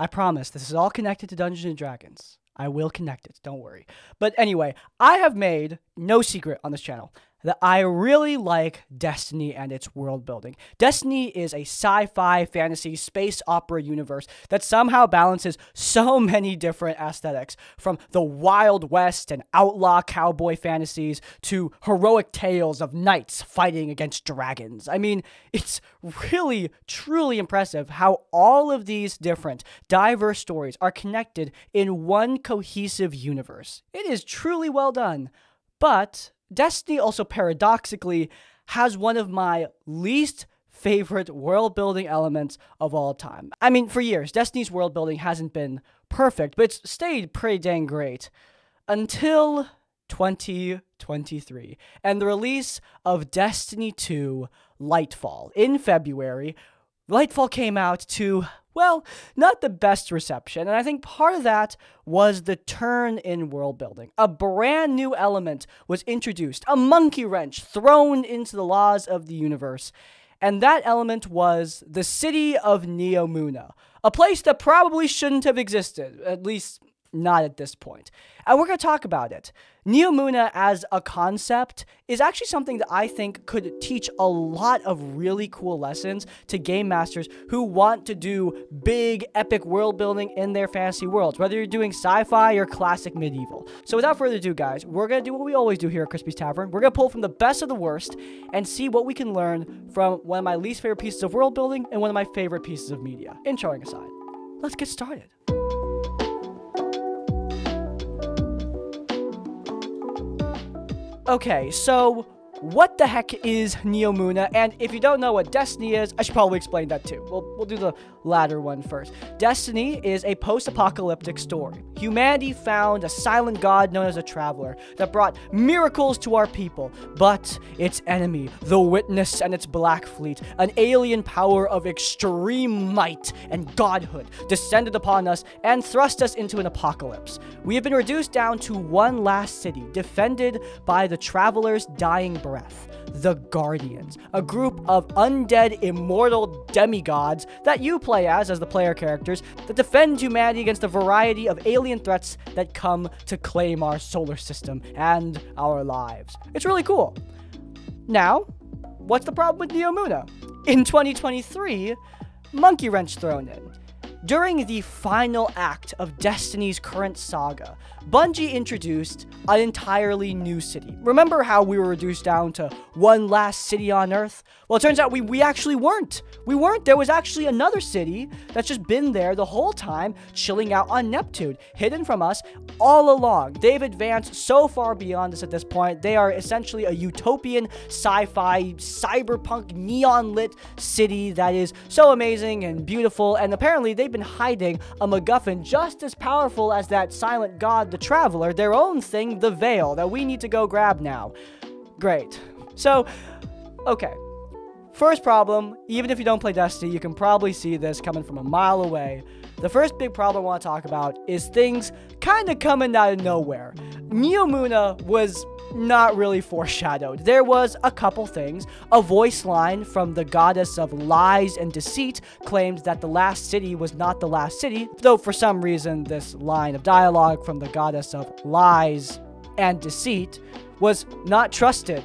I promise, this is all connected to Dungeons & Dragons. I will connect it, don't worry. But anyway, I have made no secret on this channel that I really like Destiny and its world building. Destiny is a sci-fi, fantasy, space opera universe that somehow balances so many different aesthetics, from the Wild West and outlaw cowboy fantasies to heroic tales of knights fighting against dragons. I mean, it's really, truly impressive how all of these different, diverse stories are connected in one cohesive universe. It is truly well done, but Destiny also paradoxically has one of my least favorite world building elements of all time. I mean, for years, Destiny's world building hasn't been perfect, but it's stayed pretty dang great until 2023 and the release of Destiny 2 Lightfall in February. Lightfall came out to, well, not the best reception, and I think part of that was the turn in world building. A brand new element was introduced, a monkey wrench thrown into the laws of the universe, and that element was the city of Neomuna, a place that probably shouldn't have existed, at least not at this point. And we're going to talk about it. Neomuna as a concept is actually something that I think could teach a lot of really cool lessons to game masters who want to do big, epic world building in their fantasy worlds, whether you're doing sci-fi or classic medieval. So without further ado, guys, we're going to do what we always do here at Crispy's Tavern. We're going to pull from the best of the worst and see what we can learn from one of my least favorite pieces of world building and one of my favorite pieces of media. Introing aside, let's get started. Okay, so what the heck is Neomuna? And if you don't know what Destiny is, I should probably explain that too. We'll do the latter one first. Destiny is a post-apocalyptic story. Humanity found a silent god known as a traveler that brought miracles to our people, but its enemy, the Witness and its Black Fleet, an alien power of extreme might and godhood, descended upon us and thrust us into an apocalypse. We have been reduced down to one last city, defended by the traveler's dying breath, the Guardians, a group of undead immortal demigods that you play as the player characters that defend humanity against a variety of alien threats that come to claim our solar system and our lives. It's really cool. Now, what's the problem with Neomuna? In 2023, monkey wrench thrown in. During the final act of Destiny's current saga, Bungie introduced an entirely new city. Remember how we were reduced down to one last city on Earth? Well, it turns out we actually weren't. We weren't. There was actually another city that's just been there the whole time, chilling out on Neptune, hidden from us all along. They've advanced so far beyond us at this point. They are essentially a utopian, sci-fi, cyberpunk, neon-lit city that is so amazing and beautiful, and apparently they've been hiding a MacGuffin just as powerful as that silent god, the Traveler, their own thing, the Veil, that we need to go grab now. Great. So, okay. First problem, even if you don't play Destiny, you can probably see this coming from a mile away. The first big problem I want to talk about is things kind of coming out of nowhere. Neomuna was not really foreshadowed. There was a couple things. A voice line from the goddess of lies and deceit claimed that the last city was not the last city, though for some reason this line of dialogue from the goddess of lies and deceit was not trusted.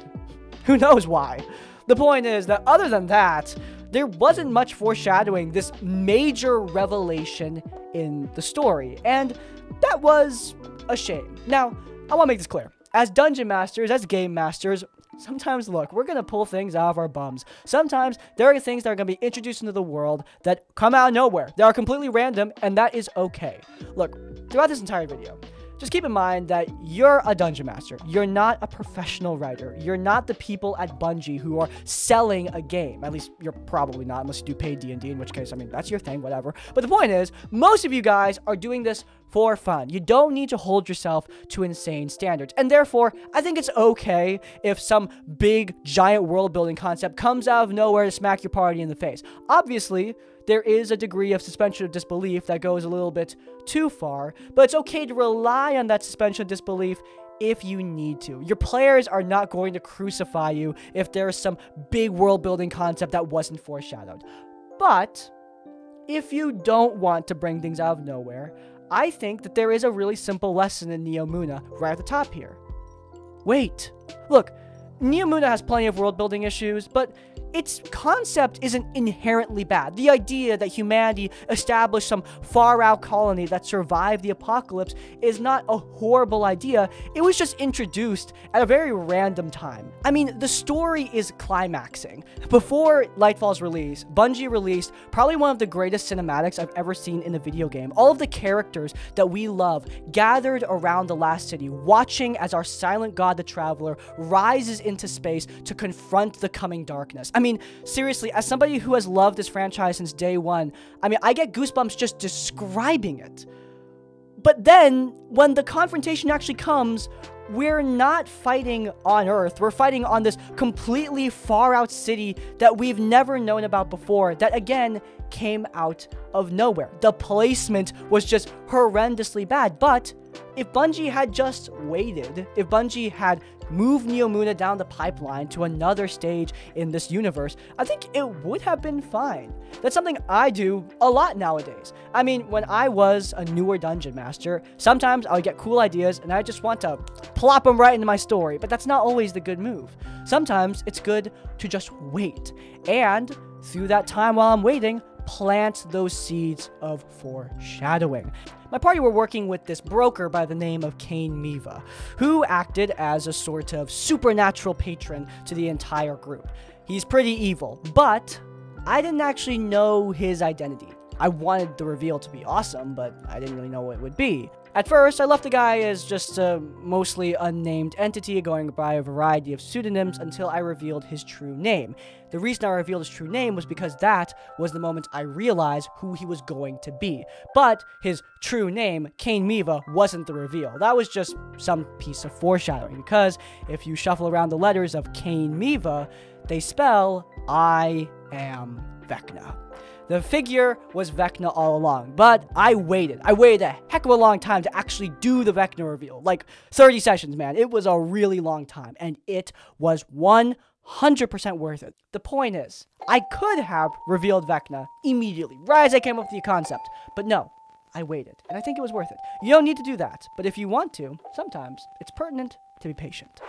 Who knows why? The point is that other than that, there wasn't much foreshadowing this major revelation in the story, and that was a shame. Now, I want to make this clear. As dungeon masters, as game masters, sometimes, look, we're going to pull things out of our bums. Sometimes there are things that are going to be introduced into the world that come out of nowhere. They are completely random, and that is okay. Look, throughout this entire video, just keep in mind that you're a dungeon master. You're not a professional writer. You're not the people at Bungie who are selling a game. At least you're probably not, unless you do paid D&D, in which case, I mean, that's your thing, whatever. But the point is, most of you guys are doing this for fun. You don't need to hold yourself to insane standards. And therefore, I think it's okay if some big, giant world-building concept comes out of nowhere to smack your party in the face. Obviously, there is a degree of suspension of disbelief that goes a little bit too far, but it's okay to rely on that suspension of disbelief if you need to. Your players are not going to crucify you if there's some big world-building concept that wasn't foreshadowed. But if you don't want to bring things out of nowhere, I think that there is a really simple lesson in Neomuna right at the top here. Wait. Look, Neomuna has plenty of world-building issues, but its concept isn't inherently bad. The idea that humanity established some far-out colony that survived the apocalypse is not a horrible idea. It was just introduced at a very random time. I mean, the story is climaxing. Before Lightfall's release, Bungie released probably one of the greatest cinematics I've ever seen in a video game. All of the characters that we love gathered around the last city, watching as our silent god, the Traveler, rises into space to confront the coming darkness. I mean, seriously, as somebody who has loved this franchise since day one, I mean, I get goosebumps just describing it. But then, when the confrontation actually comes, we're not fighting on Earth. We're fighting on this completely far-out city that we've never known about before, that, again, came out of nowhere. The placement was just horrendously bad, but if Bungie had just waited, if Bungie had moved Neomuna down the pipeline to another stage in this universe, I think it would have been fine. That's something I do a lot nowadays. I mean, when I was a newer dungeon master, sometimes I would get cool ideas and I just want to plop them right into my story, but that's not always the good move. Sometimes it's good to just wait, and through that time while I'm waiting, plant those seeds of foreshadowing. My party were working with this broker by the name of Cain Miva, who acted as a sort of supernatural patron to the entire group. He's pretty evil, but I didn't actually know his identity. I wanted the reveal to be awesome, but I didn't really know what it would be. At first, I left the guy as just a mostly unnamed entity going by a variety of pseudonyms until I revealed his true name. The reason I revealed his true name was because that was the moment I realized who he was going to be. But his true name, Cain Miva, wasn't the reveal. That was just some piece of foreshadowing, because if you shuffle around the letters of Cain Miva, they spell I am Vecna. The figure was Vecna all along, but I waited. I waited a heck of a long time to actually do the Vecna reveal. Like 30 sessions, man. It was a really long time, and it was 100% worth it. The point is, I could have revealed Vecna immediately, right as I came up with the concept, but no, I waited, and I think it was worth it. You don't need to do that, but if you want to, sometimes it's pertinent to be patient.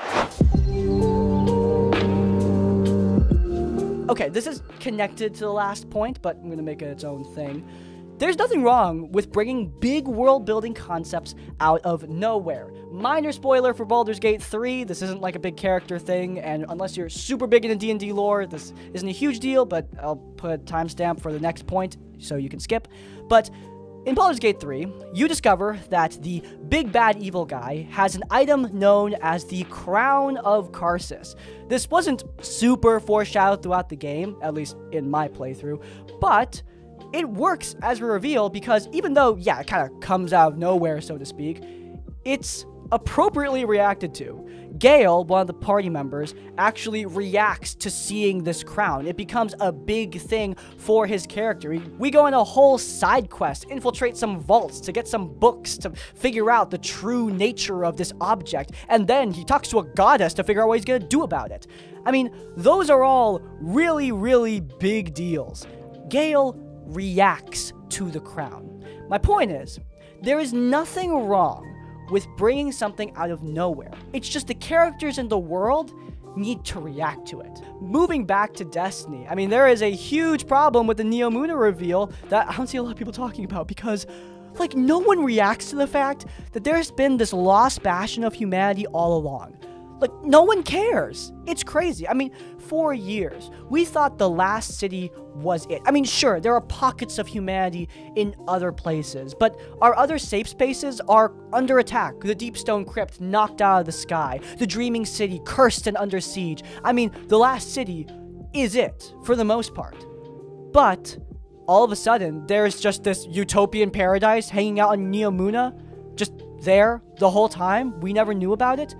Okay, this is connected to the last point, but I'm going to make it its own thing. There's nothing wrong with bringing big world-building concepts out of nowhere. Minor spoiler for Baldur's Gate 3, this isn't like a big character thing, and unless you're super big into D&D lore, this isn't a huge deal, but I'll put a timestamp for the next point so you can skip. But in Baldur's Gate 3, you discover that the big bad evil guy has an item known as the Crown of Karsus. This wasn't super foreshadowed throughout the game, at least in my playthrough, but it works as a reveal because even though, yeah, it kind of comes out of nowhere, so to speak, it's appropriately reacted to. Gale, one of the party members, actually reacts to seeing this crown. It becomes a big thing for his character. We go on a whole side quest, infiltrate some vaults to get some books to figure out the true nature of this object, and then he talks to a goddess to figure out what he's gonna do about it. I mean, those are all really, really big deals. Gale reacts to the crown. My point is, there is nothing wrong with bringing something out of nowhere. It's just the characters in the world need to react to it. Moving back to Destiny, I mean, there is a huge problem with the Neomuna reveal that I don't see a lot of people talking about because, like, no one reacts to the fact that there's been this lost bastion of humanity all along. Like, no one cares. It's crazy. I mean, for years, we thought the last city was it. I mean, sure, there are pockets of humanity in other places, but our other safe spaces are under attack. The Deepstone Crypt knocked out of the sky. The Dreaming City cursed and under siege. I mean, the last city is it, for the most part. But all of a sudden, there's just this utopian paradise hanging out on Neomuna, just there the whole time. We never knew about it.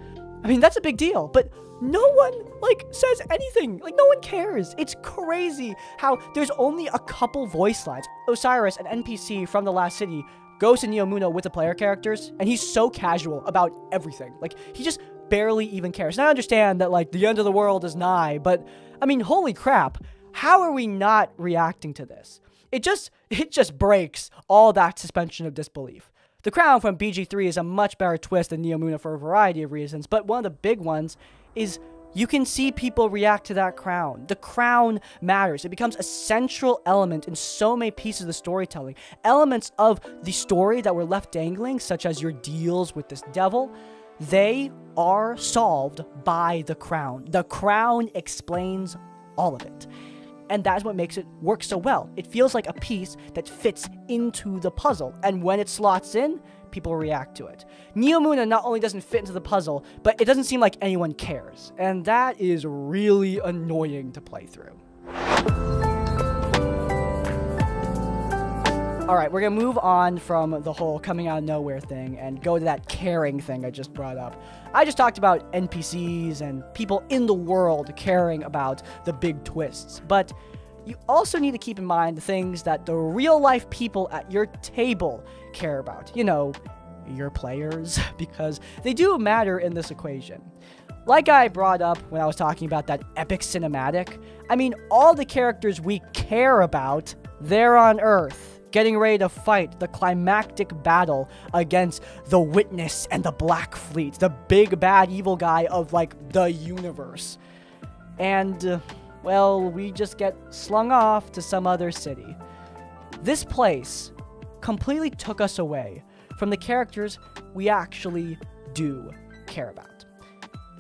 I mean, that's a big deal, but no one, like, says anything. Like, no one cares. It's crazy how there's only a couple voice lines. Osiris, an NPC from the last city, goes to Neomuna with the player characters, and he's so casual about everything. Like, he just barely even cares. And I understand that, like, the end of the world is nigh, but, I mean, holy crap, how are we not reacting to this? It just breaks all that suspension of disbelief. The crown from BG3 is a much better twist than Neomuna for a variety of reasons, but one of the big ones is you can see people react to that crown. The crown matters. It becomes a central element in so many pieces of the storytelling. Elements of the story that were left dangling, such as your deals with this devil, they are solved by the crown. The crown explains all of it. And that's what makes it work so well. It feels like a piece that fits into the puzzle. And when it slots in, people react to it. Neomuna not only doesn't fit into the puzzle, but it doesn't seem like anyone cares. And that is really annoying to play through. Alright, we're gonna move on from the whole coming out of nowhere thing and go to that caring thing I just brought up. I just talked about NPCs and people in the world caring about the big twists, but you also need to keep in mind the things that the real-life people at your table care about. You know, your players, because they do matter in this equation. Like I brought up when I was talking about that epic cinematic, I mean, all the characters we care about, they're on Earth, getting ready to fight the climactic battle against the Witness and the Black Fleet, the big bad evil guy of, like, the universe. And, well, we just get slung off to some other city. This place completely took us away from the characters we actually do care about.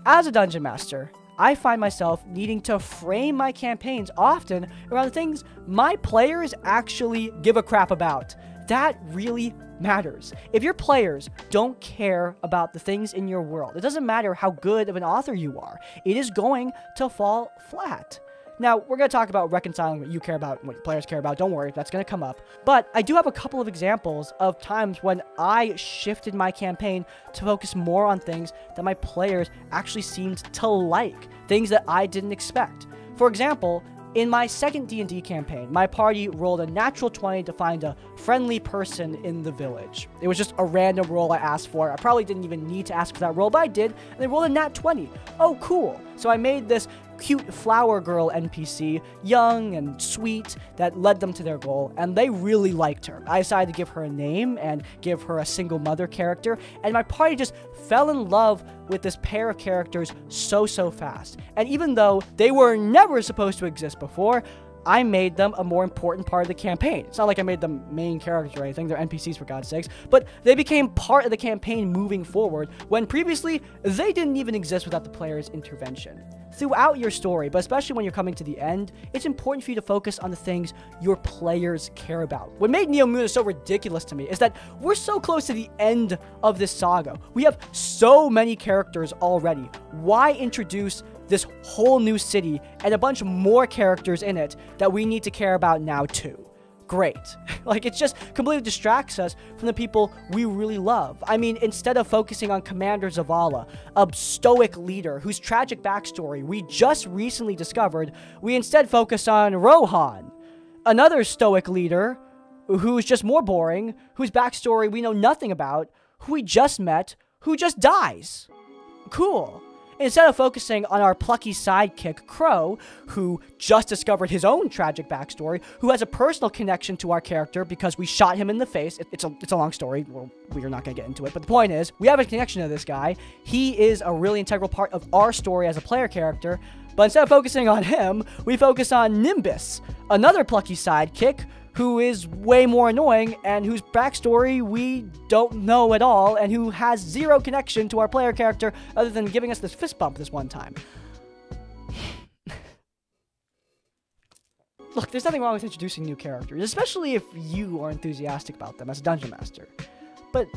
As a dungeon master, I find myself needing to frame my campaigns often around the things my players actually give a crap about. That really matters. If your players don't care about the things in your world, it doesn't matter how good of an author you are, it is going to fall flat. Now, we're going to talk about reconciling what you care about and what your players care about. Don't worry, that's going to come up. But I do have a couple of examples of times when I shifted my campaign to focus more on things that my players actually seemed to like, things that I didn't expect. For example, in my second D&D campaign, my party rolled a natural 20 to find a friendly person in the village. It was just a random roll I asked for. I probably didn't even need to ask for that roll, but I did, and they rolled a nat 20. Oh, cool. So I made this cute flower girl NPC, young and sweet, that led them to their goal, and they really liked her. I decided to give her a name and give her a single mother character, and my party just fell in love with this pair of characters so fast. And even though they were never supposed to exist before, I made them a more important part of the campaign. It's not like I made them main characters or anything, they're NPCs for God's sakes, but they became part of the campaign moving forward, when previously they didn't even exist without the player's intervention. Throughout your story, but especially when you're coming to the end, it's important for you to focus on the things your players care about. What made Neomuna so ridiculous to me is that we're so close to the end of this saga. We have so many characters already. Why introduce this whole new city and a bunch more characters in it that we need to care about now too? Great. Like, it just completely distracts us from the people we really love. I mean, instead of focusing on Commander Zavala, a stoic leader whose tragic backstory we just recently discovered, we instead focus on Rohan, another stoic leader who's just more boring, whose backstory we know nothing about, who we just met, who just dies. Cool. Instead of focusing on our plucky sidekick, Crow, who just discovered his own tragic backstory, who has a personal connection to our character because we shot him in the face. It's a long story. Well, we are not going to get into it. But the point is, we have a connection to this guy. He is a really integral part of our story as a player character. But instead of focusing on him, we focus on Nimbus, another plucky sidekick, who is way more annoying and whose backstory we don't know at all and who has zero connection to our player character other than giving us this fist bump this one time. Look, there's nothing wrong with introducing new characters, especially if you are enthusiastic about them as a dungeon master. But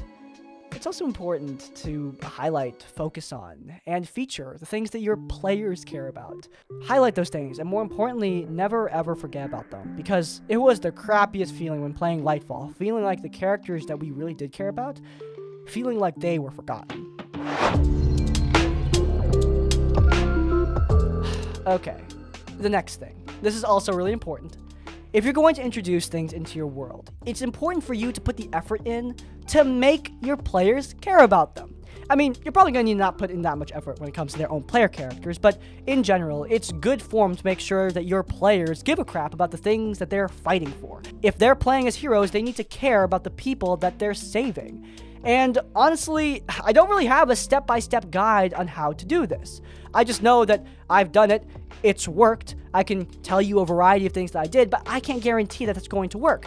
it's also important to highlight, focus on, and feature the things that your players care about. Highlight those things, and more importantly, never ever forget about them, because it was the crappiest feeling when playing Lightfall, feeling like the characters that we really did care about, feeling like they were forgotten. Okay, the next thing. This is also really important. If you're going to introduce things into your world, it's important for you to put the effort in to make your players care about them. I mean, you're probably going to need to not put in that much effort when it comes to their own player characters, but in general, it's good form to make sure that your players give a crap about the things that they're fighting for. If they're playing as heroes, they need to care about the people that they're saving. And honestly, I don't really have a step-by-step guide on how to do this. I just know that I've done it, it's worked, I can tell you a variety of things that I did, but I can't guarantee that it's going to work.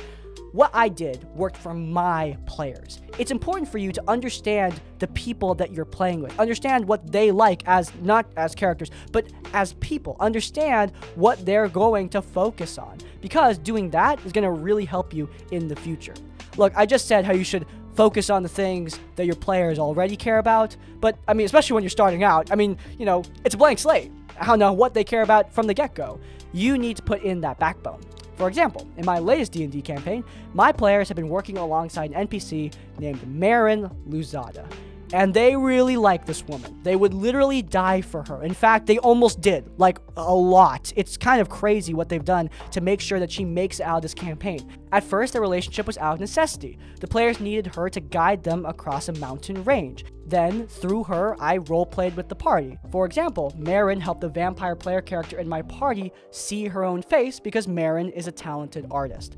What I did worked for my players. It's important for you to understand the people that you're playing with. Understand what they like not as characters, but as people. Understand what they're going to focus on. Because doing that is going to really help you in the future. Look, I just said how you should focus on the things that your players already care about. But, I mean, especially when you're starting out, I mean, you know, it's a blank slate. I don't know what they care about from the get-go. You need to put in that backbone. For example, in my latest D&D campaign, my players have been working alongside an NPC named Marin Luzada. And they really like this woman. They would literally die for her. In fact, they almost did, like, a lot. It's kind of crazy what they've done to make sure that she makes it out of this campaign. At first, their relationship was out of necessity. The players needed her to guide them across a mountain range. Then, through her, I roleplayed with the party. For example, Marin helped the vampire player character in my party see her own face because Marin is a talented artist.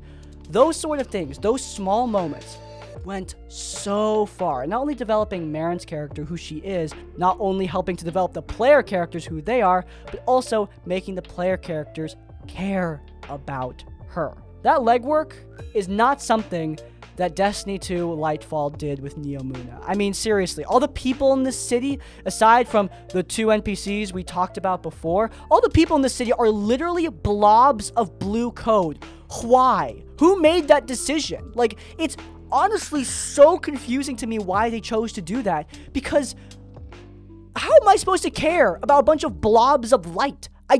Those sort of things, those small moments, went so far, not only developing Marin's character, who she is, not only helping to develop the player characters, who they are, but also making the player characters care about her. That legwork is not something that Destiny 2 Lightfall did with Neomuna. I mean, seriously, all the people in this city, aside from the 2 NPCs we talked about before, all the people in this city are literally blobs of blue code. Why? Who made that decision? Like, it's honestly so confusing to me why they chose to do that, because how am I supposed to care about a bunch of blobs of light? I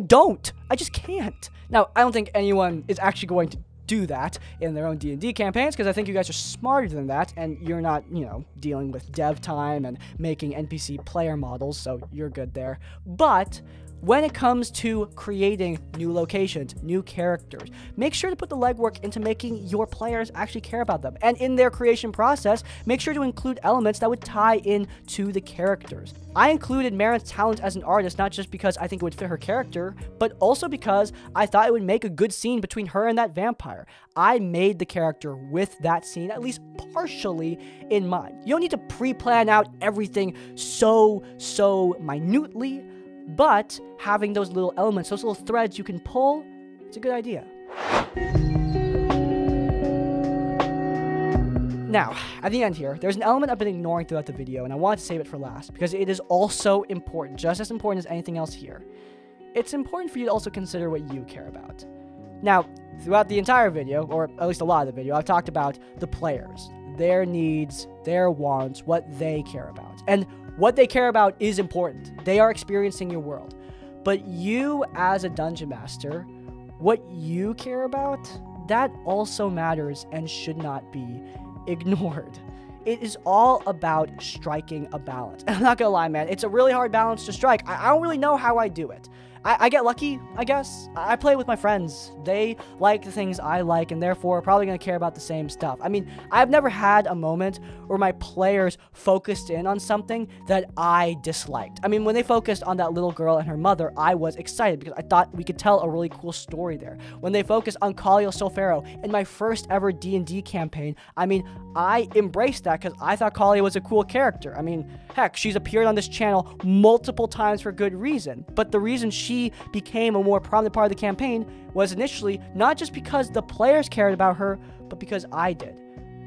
just can't. Now, I don't think anyone is actually going to do that in their own D&D campaigns, because I think you guys are smarter than that, and you're not, you know, dealing with dev time and making NPC player models, so you're good there. But when it comes to creating new locations, new characters, make sure to put the legwork into making your players actually care about them. And in their creation process, make sure to include elements that would tie in to the characters. I included Marin's talent as an artist not just because I think it would fit her character, but also because I thought it would make a good scene between her and that vampire. I made the character with that scene, at least partially, in mind. You don't need to pre-plan out everything so minutely, but having those little elements, those little threads you can pull, it's a good idea. Now, at the end here, there's an element I've been ignoring throughout the video, and I want to save it for last, because it is also important, just as important as anything else here. It's important for you to also consider what you care about. Now, throughout the entire video, or at least a lot of the video, I've talked about the players, their needs, their wants, what they care about. And what they care about is important. They are experiencing your world. But you, as a dungeon master, what you care about, that also matters and should not be ignored. It is all about striking a balance. And I'm not gonna lie, man, it's a really hard balance to strike. I don't really know how I do it. I get lucky, I guess. I play with my friends. They like the things I like, and therefore are probably going to care about the same stuff. I mean, I've never had a moment where my players focused in on something that I disliked. I mean, when they focused on that little girl and her mother, I was excited because I thought we could tell a really cool story there. When they focused on Kaliel Solfero in my first ever D&D campaign, I mean, I embraced that because I thought Kaliel was a cool character. I mean, heck, she's appeared on this channel multiple times for good reason. But the reason she became a more prominent part of the campaign was initially not just because the players cared about her, but because I did.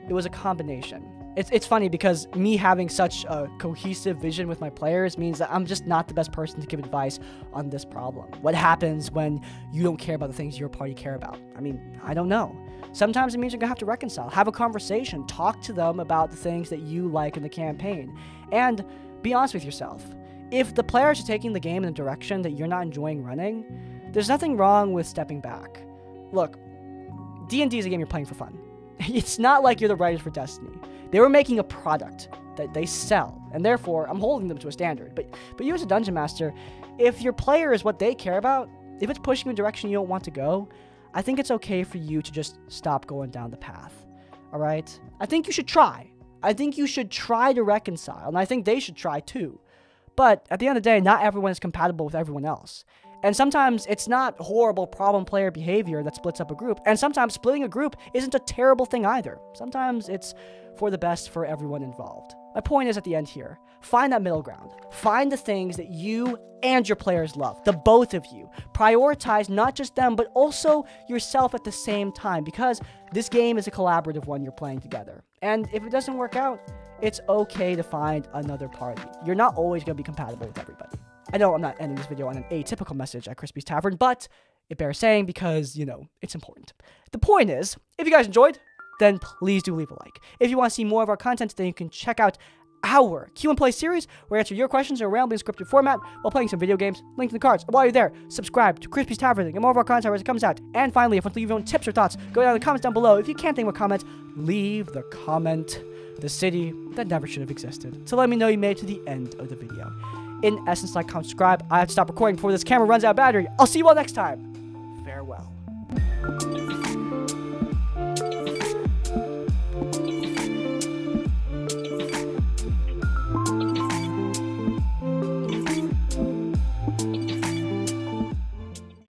It was a combination. It's funny because me having such a cohesive vision with my players means that I'm just not the best person to give advice on this problem. What happens when you don't care about the things your party care about? I mean, I don't know. Sometimes it means you're gonna have to reconcile, have a conversation, talk to them about the things that you like in the campaign, and be honest with yourself. If the players are taking the game in a direction that you're not enjoying running, there's nothing wrong with stepping back. Look, D&D is a game you're playing for fun. It's not like you're the writers for Destiny. They were making a product that they sell, and therefore, I'm holding them to a standard. But you as a dungeon master, if your player is what they care about, if it's pushing you in a direction you don't want to go, I think it's okay for you to just stop going down the path. Alright? I think you should try. I think you should try to reconcile, and I think they should try too. But at the end of the day, not everyone is compatible with everyone else. And sometimes it's not horrible problem player behavior that splits up a group. And sometimes splitting a group isn't a terrible thing either. Sometimes it's for the best for everyone involved. My point is at the end here, find that middle ground. Find the things that you and your players love, the both of you. Prioritize not just them, but also yourself at the same time, because this game is a collaborative one you're playing together. And if it doesn't work out, it's okay to find another party. You're not always going to be compatible with everybody. I know I'm not ending this video on an atypical message at Crispy's Tavern, but it bears saying because, you know, it's important. The point is, if you guys enjoyed, then please do leave a like. If you want to see more of our content, then you can check out our Q&Play series, where we answer your questions in a rambling scripted format while playing some video games. Link in the cards. And while you're there, subscribe to Crispy's Tavern and get more of our content as it comes out. And finally, if you want to leave your own tips or thoughts, go down in the comments down below. If you can't think of a comment, leave the comment. The city that never should have existed. So let me know you made it to the end of the video. In essence, like, comment, subscribe. I have to stop recording before this camera runs out of battery. I'll see you all next time. Farewell.